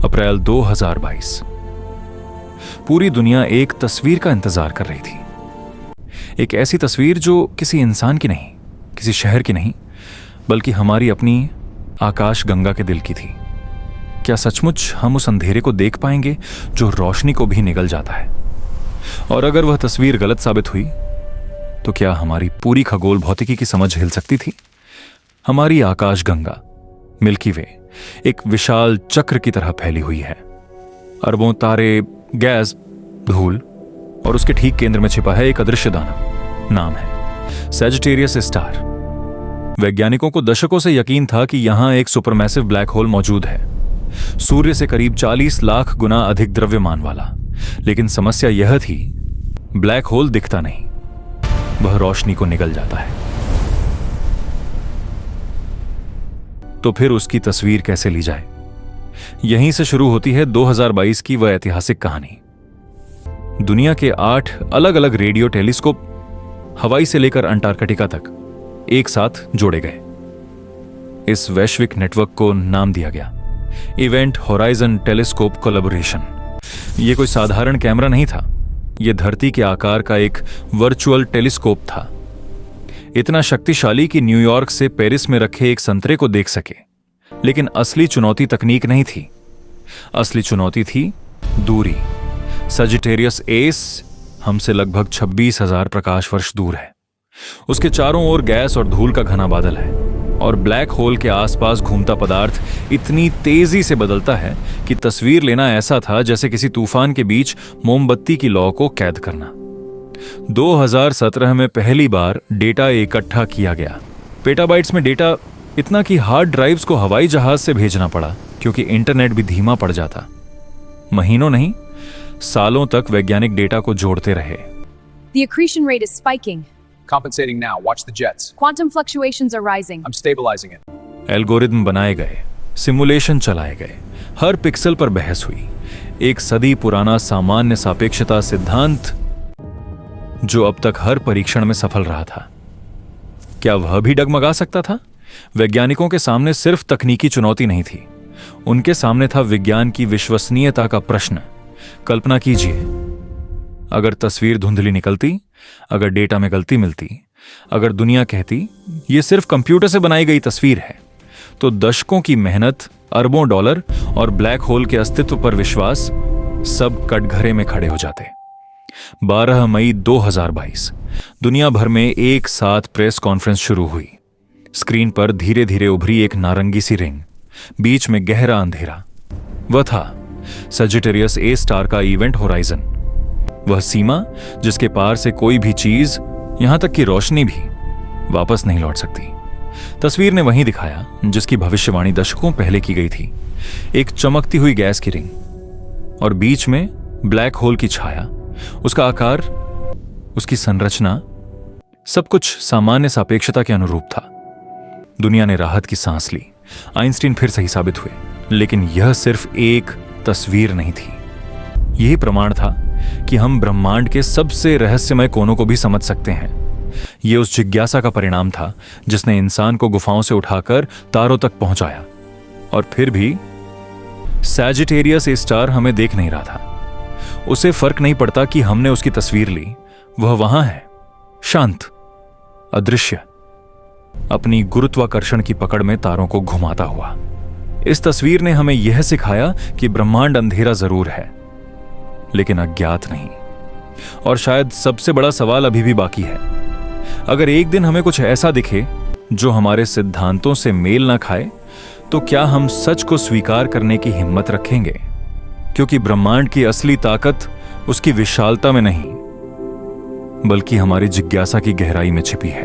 अप्रैल 2022। पूरी दुनिया एक तस्वीर का इंतजार कर रही थी। एक ऐसी तस्वीर जो किसी इंसान की नहीं, किसी शहर की नहीं, बल्कि हमारी अपनी आकाश गंगा के दिल की थी। क्या सचमुच हम उस अंधेरे को देख पाएंगे जो रोशनी को भी निगल जाता है? और अगर वह तस्वीर गलत साबित हुई तो क्या हमारी पूरी खगोल भौतिकी की समझ हिल सकती थी? हमारी आकाश गंगा मिल्की वे एक विशाल चक्र की तरह फैली हुई है। अरबों तारे, गैस, धूल, और उसके ठीक केंद्र में छिपा है एक अदृश्य दानव। नाम है सैजिटेरियस स्टार। वैज्ञानिकों को दशकों से यकीन था कि यहां एक सुपरमैसिव ब्लैक होल मौजूद है, सूर्य से करीब 40 लाख गुना अधिक द्रव्यमान वाला। लेकिन समस्या यह थी, ब्लैक होल दिखता नहीं, वह रोशनी को निगल जाता है। तो फिर उसकी तस्वीर कैसे ली जाए? यहीं से शुरू होती है 2022 की वह ऐतिहासिक कहानी। दुनिया के 8 अलग अलग रेडियो टेलीस्कोप हवाई से लेकर अंटार्कटिका तक एक साथ जोड़े गए। इस वैश्विक नेटवर्क को नाम दिया गया इवेंट होराइजन टेलीस्कोप कोलैबोरेशन। यह कोई साधारण कैमरा नहीं था, यह धरती के आकार का एक वर्चुअल टेलीस्कोप था, इतना शक्तिशाली कि न्यूयॉर्क से पेरिस में रखे एक संतरे को देख सके। लेकिन असली चुनौती तकनीक नहीं थी, असली चुनौती थी दूरी। सजिटेरियस एस हमसे लगभग 26,000 प्रकाश वर्ष दूर है। उसके चारों ओर गैस और धूल का घना बादल है, और ब्लैक होल के आसपास घूमता पदार्थ इतनी तेजी से बदलता है कि तस्वीर लेना ऐसा था जैसे किसी तूफान के बीच मोमबत्ती की लौ को कैद करना। 2017 में पहली बार डेटा इकट्ठा किया गया। पेटाबाइट्स में डेटा, इतना कि हार्ड ड्राइव्स को हवाई जहाज से भेजना पड़ा क्योंकि इंटरनेट भी धीमा पड़ जाता। महीनों नहीं, सालों तक वैज्ञानिक डेटा को जोड़ते रहे। The accretion rate is spiking. Compensating now. Watch the jets. Quantum fluctuations are rising. I'm stabilizing it. Algorithm बनाए गए, सिमुलेशन चलाए गए, हर पिक्सल पर बहस हुई। एक सदी पुराना सामान्य सापेक्षता सिद्धांत जो अब तक हर परीक्षण में सफल रहा था, क्या वह भी डगमगा सकता था? वैज्ञानिकों के सामने सिर्फ तकनीकी चुनौती नहीं थी, उनके सामने था विज्ञान की विश्वसनीयता का प्रश्न। कल्पना कीजिए, अगर तस्वीर धुंधली निकलती, अगर डेटा में गलती मिलती, अगर दुनिया कहती यह सिर्फ कंप्यूटर से बनाई गई तस्वीर है, तो दशकों की मेहनत, अरबों डॉलर और ब्लैक होल के अस्तित्व पर विश्वास सब कटघरे में खड़े हो जाते। 12 मई 2022 दुनिया भर में एक साथ प्रेस कॉन्फ्रेंस शुरू हुई। स्क्रीन पर धीरे धीरे उभरी एक नारंगी सी रिंग, बीच में गहरा अंधेरा। वह था सजिटेरियस ए स्टार का इवेंट होराइजन, वह सीमा जिसके पार से कोई भी चीज, यहां तक कि रोशनी भी वापस नहीं लौट सकती। तस्वीर ने वहीं दिखाया जिसकी भविष्यवाणी दशकों पहले की गई थी, एक चमकती हुई गैस की रिंग, और बीच में ब्लैक होल की छाया। उसका आकार, उसकी संरचना, सब कुछ सामान्य सापेक्षता के अनुरूप था। दुनिया ने राहत की सांस ली, आइंस्टीन फिर सही साबित हुए। लेकिन यह सिर्फ एक तस्वीर नहीं थी, यही प्रमाण था कि हम ब्रह्मांड के सबसे रहस्यमय कोनों को भी समझ सकते हैं। यह उस जिज्ञासा का परिणाम था जिसने इंसान को गुफाओं से उठाकर तारों तक पहुंचाया। और फिर भी सैजिटेरियस ए स्टार हमें देख नहीं रहा था। उसे फर्क नहीं पड़ता कि हमने उसकी तस्वीर ली, वह वहां है, शांत, अदृश्य, अपनी गुरुत्वाकर्षण की पकड़ में तारों को घुमाता हुआ। इस तस्वीर ने हमें यह सिखाया कि ब्रह्मांड अंधेरा जरूर है, लेकिन अज्ञात नहीं। और शायद सबसे बड़ा सवाल अभी भी बाकी है। अगर एक दिन हमें कुछ ऐसा दिखे जो हमारे सिद्धांतों से मेल ना खाए, तो क्या हम सच को स्वीकार करने की हिम्मत रखेंगे? क्योंकि ब्रह्मांड की असली ताकत उसकी विशालता में नहीं, बल्कि हमारी जिज्ञासा की गहराई में छिपी है।